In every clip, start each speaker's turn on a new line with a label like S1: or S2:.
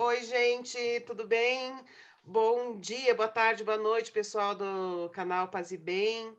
S1: Oi, gente, tudo bem? Bom dia, boa tarde, boa noite, pessoal do canal Paz e Bem,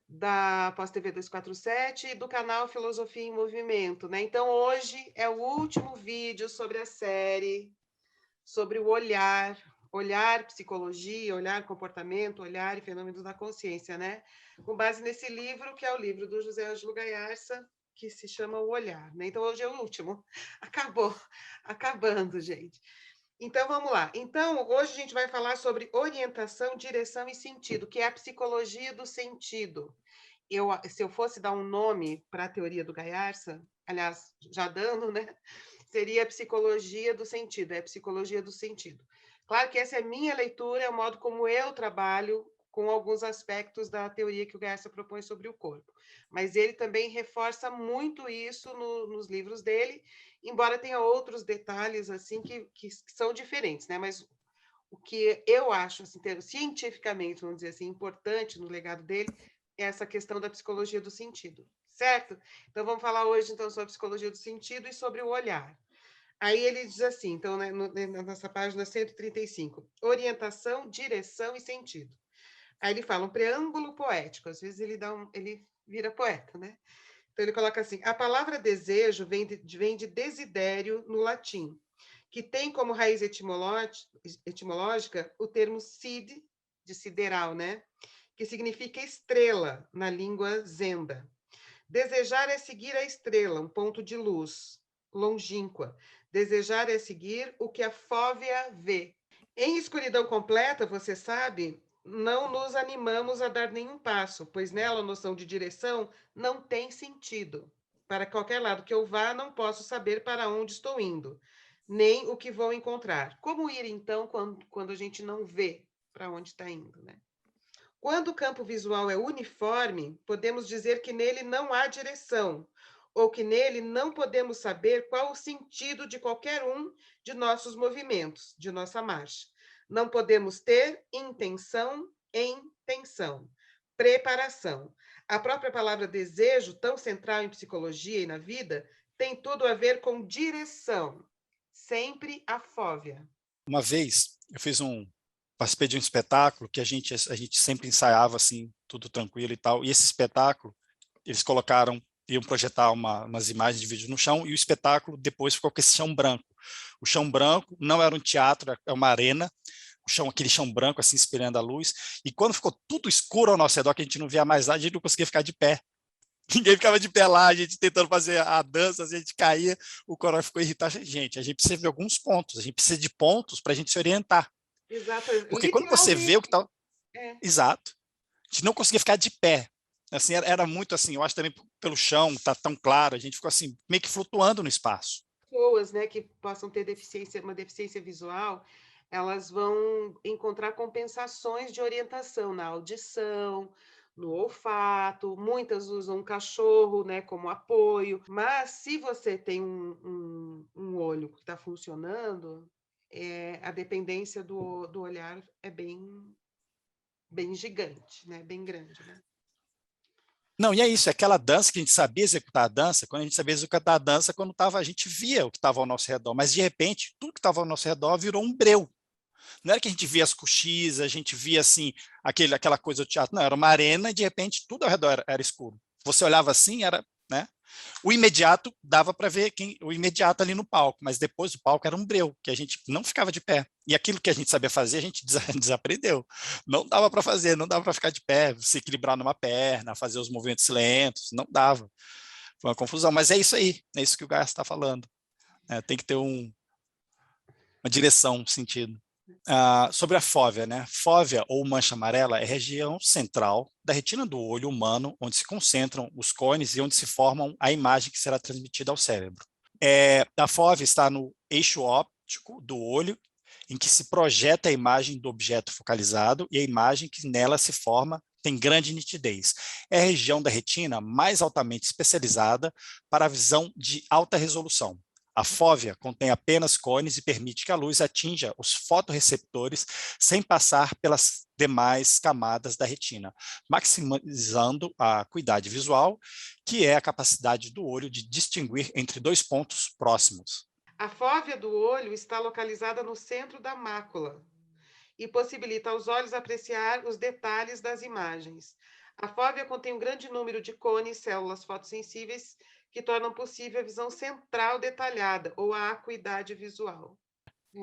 S1: da Pós TV 247 e do canal Filosofia em Movimento, né? Então, hoje é o último vídeo sobre a série, sobre o olhar, psicologia, olhar, comportamento, olhar e fenômenos da consciência, né? Com base nesse livro, que é o livro do José Ângelo Gaiarsa, que se chama O Olhar, né? Então, hoje é o último. Acabando, gente. Então, vamos lá. Então, hoje a gente vai falar sobre orientação, direção e sentido, que é a psicologia do sentido. Se eu fosse dar um nome para a teoria do Gaiarsa, aliás, já dando, né? Seria a psicologia do sentido, é a psicologia do sentido. Claro que essa é a minha leitura, é o modo como eu trabalho com alguns aspectos da teoria que o Gaiarsa propõe sobre o corpo. Mas ele também reforça muito isso nos livros dele, embora tenha outros detalhes assim que são diferentes, né? Mas o que eu acho, assim, cientificamente, vamos dizer assim, importante no legado dele é essa questão da psicologia do sentido, certo? Então, vamos falar hoje, então, sobre a psicologia do sentido e sobre o olhar. Aí ele diz assim, então, né, nessa página 135, orientação, direção e sentido. Aí ele fala um preâmbulo poético, às vezes ele vira poeta, né? Então ele coloca assim: a palavra desejo vem de desidério no latim, que tem como raiz etimológica o termo sid, de sideral, né? Que significa estrela na língua zenda. Desejar é seguir a estrela, um ponto de luz, longínqua. Desejar é seguir o que a fóvea vê. Em escuridão completa, você sabe, não nos animamos a dar nenhum passo, pois nela a noção de direção não tem sentido. Para qualquer lado que eu vá, não posso saber para onde estou indo, nem o que vou encontrar. Como ir, então, quando a gente não vê para onde está indo, né? Quando o campo visual é uniforme, podemos dizer que nele não há direção, ou que nele não podemos saber qual o sentido de qualquer um de nossos movimentos, de nossa marcha. Não podemos ter intenção em tensão, preparação. A própria palavra desejo, tão central em psicologia e na vida, tem tudo a ver com direção, sempre a fóvea.
S2: Uma vez participei de um espetáculo que a gente sempre ensaiava assim, tudo tranquilo e tal, e esse espetáculo, eles iam projetar umas imagens de vídeo no chão, e o espetáculo depois ficou com esse chão branco. O chão branco não era um teatro, é uma arena, aquele chão branco assim, espelhando a luz, e quando ficou tudo escuro ao nosso redor, que a gente não via mais nada, a gente não conseguia ficar de pé. Ninguém ficava de pé lá, a gente tentando fazer a dança, a gente caía, o coral ficou irritado. Gente, a gente precisa ver alguns pontos, a gente precisa de pontos para a gente se orientar.
S1: Exato,
S2: Porque quando você vê o que
S1: literalmente.
S2: está
S1: É.
S2: exato, a gente não conseguia ficar de pé. Assim, era muito assim, eu acho também pelo chão, tá tão claro, a gente ficou assim, meio que flutuando no espaço.
S1: Pessoas, né, que possam ter uma deficiência visual, elas vão encontrar compensações de orientação na audição, no olfato, muitas usam um cachorro, né, como apoio, mas se você tem um olho que está funcionando, a dependência do olhar é bem gigante, né, bem grande, né?
S2: Não, e é isso, é aquela dança que a gente sabia executar a dança, quando a gente sabia executar a dança, quando a gente via o que estava ao nosso redor, mas de repente, tudo que estava ao nosso redor virou um breu. Não era que a gente via as coxis, a gente via assim, aquela coisa do teatro, não, era uma arena e de repente tudo ao redor era escuro. Você olhava assim, era, né? O imediato dava para ver o imediato ali no palco, mas depois do palco era um breu, que a gente não ficava de pé. E aquilo que a gente sabia fazer, a gente desaprendeu. Não dava para fazer, não dava para ficar de pé, se equilibrar numa perna, fazer os movimentos lentos, não dava. Foi uma confusão, mas é isso aí, é isso que o Garcia está falando. Tem que ter uma direção, um sentido. Sobre a fóvea, né? Fóvea ou mancha amarela é a região central da retina do olho humano, onde se concentram os cones e onde se formam a imagem que será transmitida ao cérebro. A fóvea está no eixo óptico do olho, em que se projeta a imagem do objeto focalizado e a imagem que nela se forma tem grande nitidez. É a região da retina mais altamente especializada para a visão de alta resolução. A fóvea contém apenas cones e permite que a luz atinja os fotorreceptores sem passar pelas demais camadas da retina, maximizando a acuidade visual, que é a capacidade do olho de distinguir entre dois pontos próximos.
S1: A fóvea do olho está localizada no centro da mácula e possibilita aos olhos apreciar os detalhes das imagens. A fóvea contém um grande número de cones, células fotossensíveis, que tornam possível a visão central detalhada, ou a acuidade visual.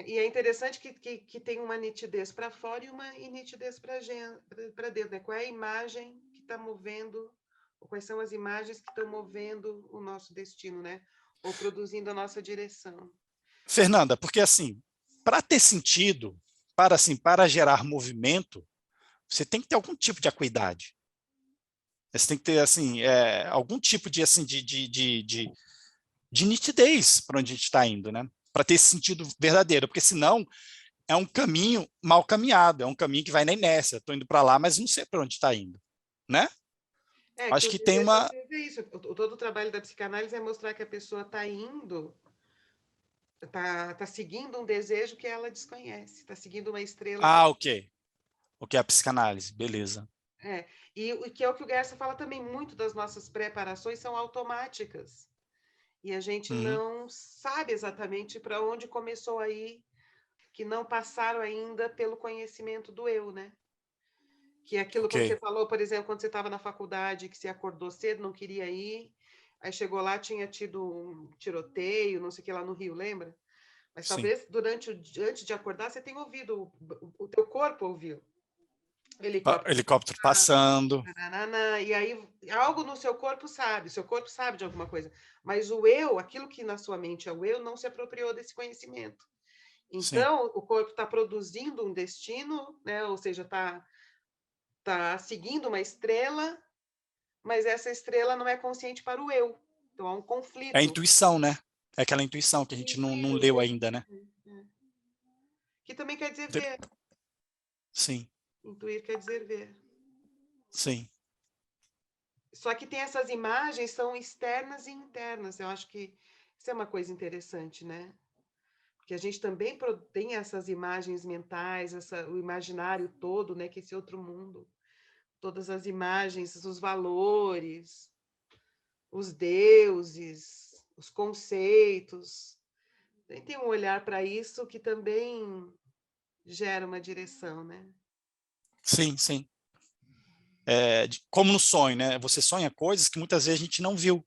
S1: E é interessante que tem uma nitidez para fora e uma nitidez para dentro, né? Qual é a imagem que está movendo, ou quais são as imagens que estão movendo o nosso destino, né? Ou produzindo a nossa direção.
S2: Fernanda, porque assim, para ter sentido, para gerar movimento, você tem que ter algum tipo de acuidade. Você tem que ter assim, algum tipo de, assim, de nitidez para onde a gente está indo, né? Para ter esse sentido verdadeiro, porque senão é um caminho mal caminhado, é um caminho que vai na inércia. Estou indo para lá, mas não sei para onde está indo, né?
S1: Que
S2: Acho
S1: o
S2: que tem
S1: desejo
S2: uma.
S1: às vezes é isso. Todo o trabalho da psicanálise é mostrar que a pessoa está indo, tá seguindo um desejo que ela desconhece, está seguindo uma estrela que.
S2: Ah, ok. O que é a psicanálise? Beleza.
S1: E o que é o que o Gerson fala também, muito das nossas preparações são automáticas. E a gente
S2: Uhum.
S1: não sabe exatamente para onde começou aí, que não passaram ainda pelo conhecimento do eu, né? Que é aquilo,
S2: Ok.
S1: como você falou, por exemplo, quando você estava na faculdade, que você acordou cedo, não queria ir, aí chegou lá, tinha tido um tiroteio, não sei o que lá no Rio, lembra? Mas
S2: Sim.
S1: talvez antes de acordar, você tenha ouvido, o teu corpo ouviu. Helicóptero.
S2: Helicóptero passando.
S1: Nananana, e aí algo no seu corpo sabe de alguma coisa, mas o eu, aquilo que na sua mente é o eu, não se apropriou desse conhecimento.
S2: Sim.
S1: Então, o corpo está produzindo um destino, né? Ou seja, tá seguindo uma estrela, mas essa estrela não é consciente para o eu. Então, há um
S2: É a
S1: conflito.
S2: intuição, né? É aquela intuição que a gente não
S1: Intuir,
S2: leu ainda, né?
S1: que também quer dizer ver.
S2: Sim,
S1: Intuir quer dizer ver.
S2: sim.
S1: Só que tem essas imagens, são externas e internas. Eu acho que isso é uma coisa interessante, né? Que a gente também tem essas imagens mentais, o imaginário todo, né? Que esse outro mundo, todas as imagens, os valores, os deuses, os conceitos. Tem um olhar para isso que também gera uma direção, né?
S2: Sim, sim. Como no sonho, né? Você sonha coisas que muitas vezes a gente não viu,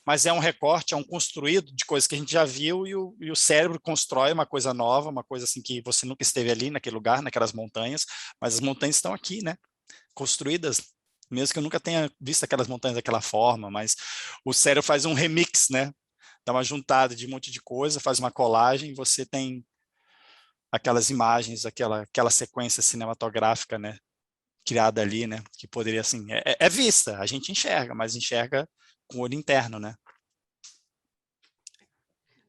S2: mas é um recorte, é um construído de coisas que a gente já viu e o cérebro constrói uma coisa nova, uma coisa assim que você nunca esteve ali naquele lugar, naquelas montanhas, mas as montanhas estão aqui, né? Construídas, mesmo que eu nunca tenha visto aquelas montanhas daquela forma, mas o cérebro faz um remix, né? Dá uma juntada de um monte de coisa, faz uma colagem e você tem aquelas imagens, aquela sequência cinematográfica, né? Criada ali, né? Que poderia, assim, é vista, a gente enxerga, mas enxerga com o olho interno, né?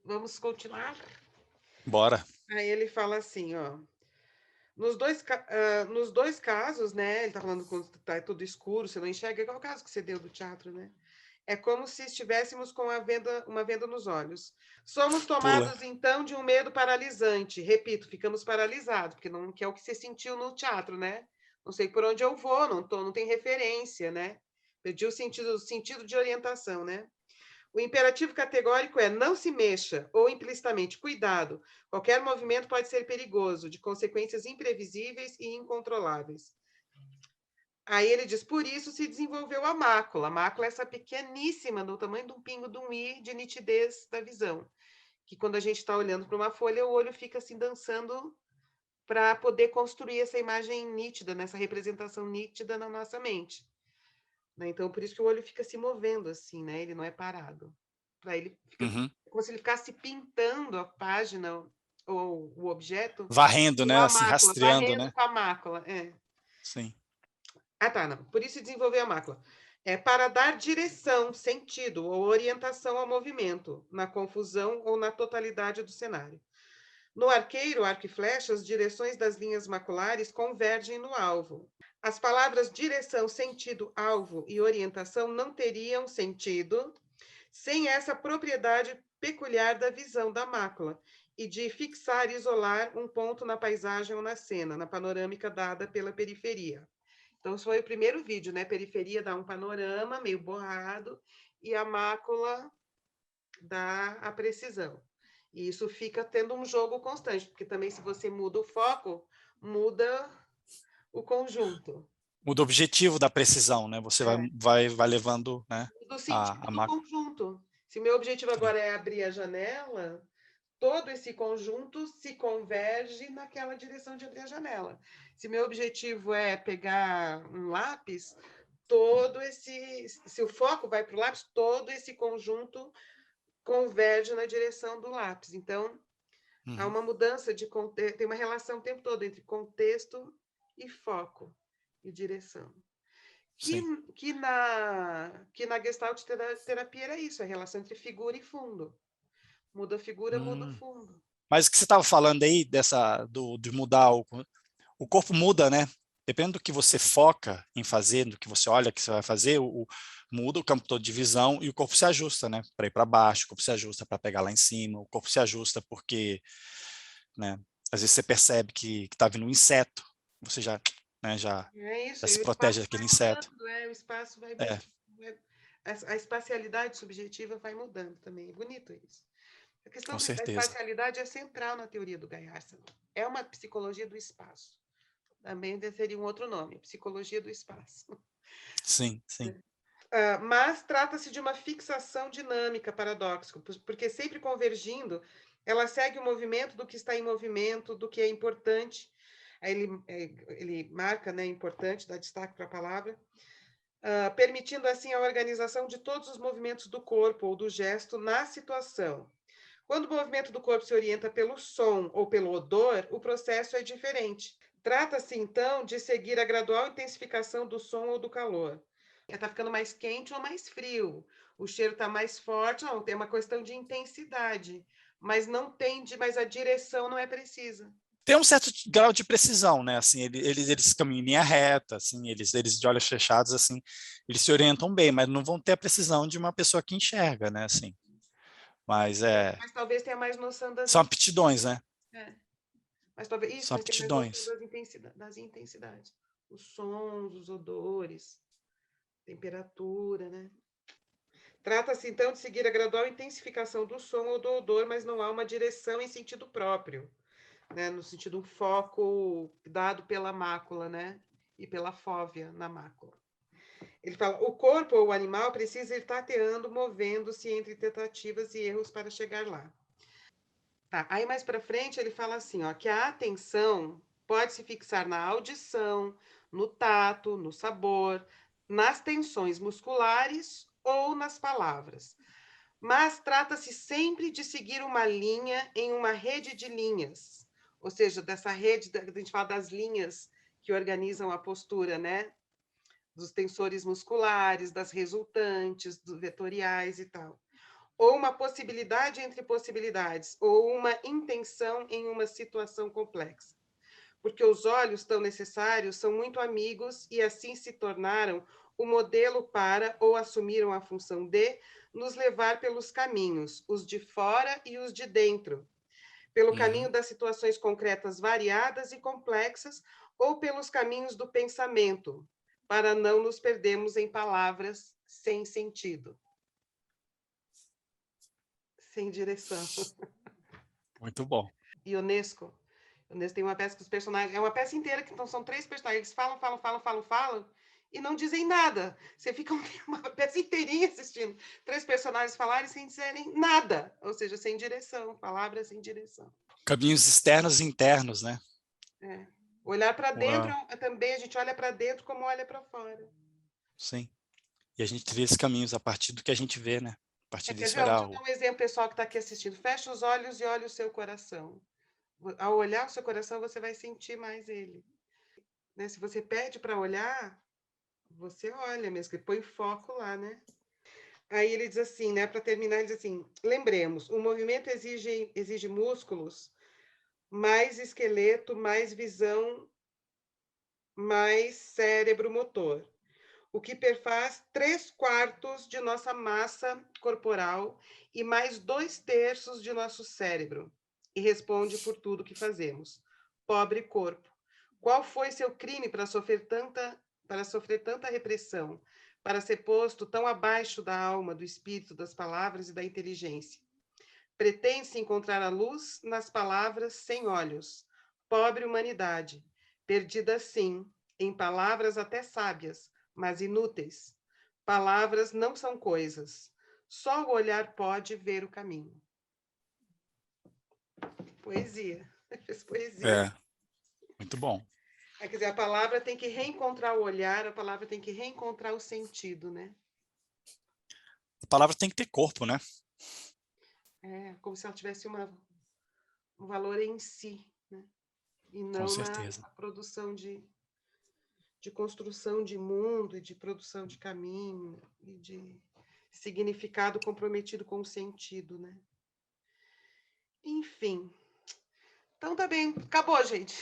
S1: Vamos continuar?
S2: Bora.
S1: Aí ele fala assim, ó. Nos dois casos, né? Ele está falando quando está tudo escuro, você não enxerga, igual o caso que você deu do teatro, né? É como se estivéssemos com uma venda nos olhos. Somos
S2: Pula.
S1: tomados, então, de um medo paralisante. Repito, ficamos paralisados, porque não que é o que você sentiu no teatro, né? Não sei por onde eu vou, não tem referência, né? Perdi o sentido de orientação, né? O imperativo categórico é não se mexa, ou implicitamente, cuidado. Qualquer movimento pode ser perigoso, de consequências imprevisíveis e incontroláveis. Aí ele diz, por isso se desenvolveu a mácula. A mácula é essa pequeníssima, do tamanho de um pingo de um i, de nitidez da visão. Que quando a gente está olhando para uma folha, o olho fica assim dançando para poder construir essa imagem nítida, nessa representação nítida na nossa mente. Né? Então, por isso que o olho fica se movendo assim, né? Ele não é parado. Para ele fica
S2: Uhum.
S1: como se ele ficasse pintando a página ou o objeto
S2: Varrendo,
S1: com
S2: né?
S1: a
S2: Assim,
S1: mácula,
S2: rastreando,
S1: varrendo
S2: né?
S1: com a mácula.
S2: Sim.
S1: Ah, tá, não. Por isso desenvolver a mácula. É para dar direção, sentido ou orientação ao movimento, na confusão ou na totalidade do cenário. No arqueiro, arco e flecha, as direções das linhas maculares convergem no alvo. As palavras direção, sentido, alvo e orientação não teriam sentido sem essa propriedade peculiar da visão da mácula e de fixar e isolar um ponto na paisagem ou na cena, na panorâmica dada pela periferia. Então, esse foi o primeiro vídeo, né? Periferia dá um panorama meio borrado e a mácula dá a precisão. E isso fica tendo um jogo constante, porque também se você muda o foco, muda o conjunto.
S2: Muda o objetivo da precisão, né? Você
S1: É.
S2: vai levando, né,
S1: Do sentido
S2: a
S1: do
S2: máquina.
S1: conjunto. Se meu objetivo agora é abrir a janela, todo esse conjunto se converge naquela direção de abrir a janela. Se meu objetivo é pegar um lápis, se o foco vai para o lápis, todo esse conjunto converge na direção do lápis. Então, há uma mudança de contexto, tem uma relação o tempo todo entre contexto e foco e direção. Que,
S2: Sim.
S1: que na Gestalt terapia era isso, a relação entre figura e fundo. Muda a figura, muda o fundo.
S2: Mas o que você estava falando aí de mudar o corpo muda, né? Dependendo do que você foca em fazer, do que você olha que você vai fazer, muda o campo todo de visão e o corpo se ajusta, né? Para ir para baixo, o corpo se ajusta para pegar lá em cima, o corpo se ajusta porque, né? Às vezes você percebe que está vindo um inseto, você já, né? Já
S1: É isso,
S2: se
S1: e o
S2: protege
S1: espaço vai
S2: daquele inseto.
S1: mudando, o espaço vai,
S2: É,
S1: a espacialidade subjetiva vai mudando também. É bonito isso. A questão
S2: com
S1: da
S2: certeza.
S1: espacialidade é central na teoria do Gaiarsa. É uma psicologia do espaço. Também seria um outro nome, psicologia do espaço.
S2: Sim, sim.
S1: Mas trata-se de uma fixação dinâmica paradoxica, porque sempre convergindo, ela segue o movimento do que está em movimento, do que é importante. Aí ele marca, né, importante, dá destaque para a palavra, permitindo assim a organização de todos os movimentos do corpo ou do gesto na situação. Quando o movimento do corpo se orienta pelo som ou pelo odor, o processo é diferente. Trata-se, então, de seguir a gradual intensificação do som ou do calor. Está ficando mais quente ou mais frio. O cheiro está mais forte. Não, tem uma questão de intensidade. Mas não tem, mas a direção não é precisa.
S2: Tem um certo grau de precisão, né? Assim, eles caminham em linha reta, assim, eles de olhos fechados, assim, eles se orientam bem, mas não vão ter a precisão de uma pessoa que enxerga, né? Assim, mas
S1: Mas talvez tenha mais noção
S2: são aptidões, né?
S1: é. Mas talvez isso,
S2: São
S1: mas tem mais noção
S2: aptidões.
S1: das intensidades. Os sons, os odores, temperatura, né? Trata-se, então, de seguir a gradual intensificação do som ou do odor, mas não há uma direção em sentido próprio, né? No sentido um foco dado pela mácula, né? E pela fóvea na mácula. Ele fala, o corpo ou o animal precisa ir tateando, movendo-se entre tentativas e erros para chegar lá. Tá, aí mais para frente ele fala assim, ó, que a atenção pode se fixar na audição, no tato, no sabor, nas tensões musculares ou nas palavras. Mas trata-se sempre de seguir uma linha em uma rede de linhas, ou seja, dessa rede, a gente fala das linhas que organizam a postura, né? Dos tensores musculares, das resultantes, dos vetoriais e tal. Ou uma possibilidade entre possibilidades, ou uma intenção em uma situação complexa. Porque os olhos tão necessários são muito amigos e assim se tornaram o modelo para, ou assumiram a função de, nos levar pelos caminhos, os de fora e os de dentro, pelo caminho das situações concretas variadas e complexas, ou pelos caminhos do pensamento, para não nos perdermos em palavras sem sentido, sem direção.
S2: Muito bom.
S1: E Unesco tem uma peça que os personagens. É uma peça inteira, que então, são 3 personagens. Eles falam, e não dizem nada. Você fica uma peça inteirinha assistindo 3 personagens falarem sem dizerem nada. Ou seja, sem direção, palavras sem direção.
S2: Caminhos externos e internos, né?
S1: É. Olhar para dentro
S2: Uau.
S1: também, a gente olha para dentro como olha para fora.
S2: Sim. E a gente trilha esses caminhos a partir do que a gente vê, né? A partir
S1: Quer
S2: desse
S1: ver? Deixa
S2: olhar.
S1: eu dar um exemplo, pessoal que está aqui assistindo. Fecha os olhos e olha o seu coração. Ao olhar o seu coração, você vai sentir mais ele. Né? Se você pede para olhar, você olha mesmo, que põe foco lá, né? Aí ele diz assim, né? Para terminar, ele diz assim: lembremos, o movimento exige músculos, mais esqueleto, mais visão, mais cérebro motor, o que perfaz 3/4 de nossa massa corporal e mais 2/3 de nosso cérebro, e responde por tudo que fazemos. Pobre corpo, qual foi seu crime para sofrer tanta repressão, para ser posto tão abaixo da alma, do espírito, das palavras e da inteligência? Pretende-se encontrar a luz nas palavras sem olhos. Pobre humanidade, perdida sim, em palavras até sábias, mas inúteis. Palavras não são coisas. Só o olhar pode ver o caminho. Poesia. Fez poesia.
S2: Muito bom.
S1: Quer dizer, a palavra tem que reencontrar o olhar, a palavra tem que reencontrar o sentido, né?
S2: A palavra tem que ter corpo, né?
S1: É como se ela tivesse um valor em si, né? E
S2: Com
S1: não na
S2: certeza.
S1: produção de construção de mundo, e de produção de caminho, e de significado comprometido com o sentido, né? Enfim. Então tá bem, acabou, gente.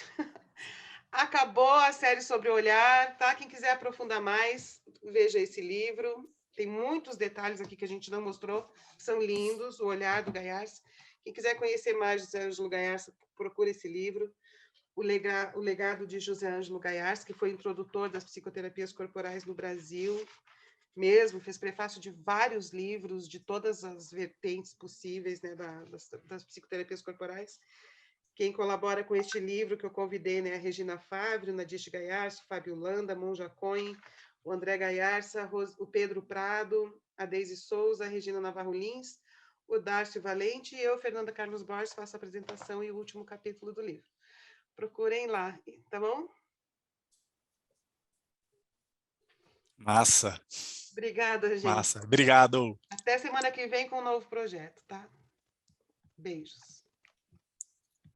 S1: Acabou a série sobre o olhar, tá? Quem quiser aprofundar mais, veja esse livro. Tem muitos detalhes aqui que a gente não mostrou, são lindos, O Olhar do Gaiarsa. Quem quiser conhecer mais José Ângelo Gaiarsa, procure esse livro. O legado de José Ângelo Gaiarsa, que foi introdutor das psicoterapias corporais no Brasil, mesmo, fez prefácio de vários livros, de todas as vertentes possíveis, né, das psicoterapias corporais. Quem colabora com este livro que eu convidei, né, a Regina Fávero, Nadiste Gaiarsa, Fábio Landa, Monja Cohen, o André Gaiarsa, o Pedro Prado, a Deise Souza, a Regina Navarro Lins, o Darcio Valente e eu, Fernanda Carlos Borges, faço a apresentação e o último capítulo do livro. Procurem lá, tá bom?
S2: Massa.
S1: Obrigada, gente.
S2: Massa. Obrigado.
S1: Até semana que vem com um novo projeto, tá? Beijos.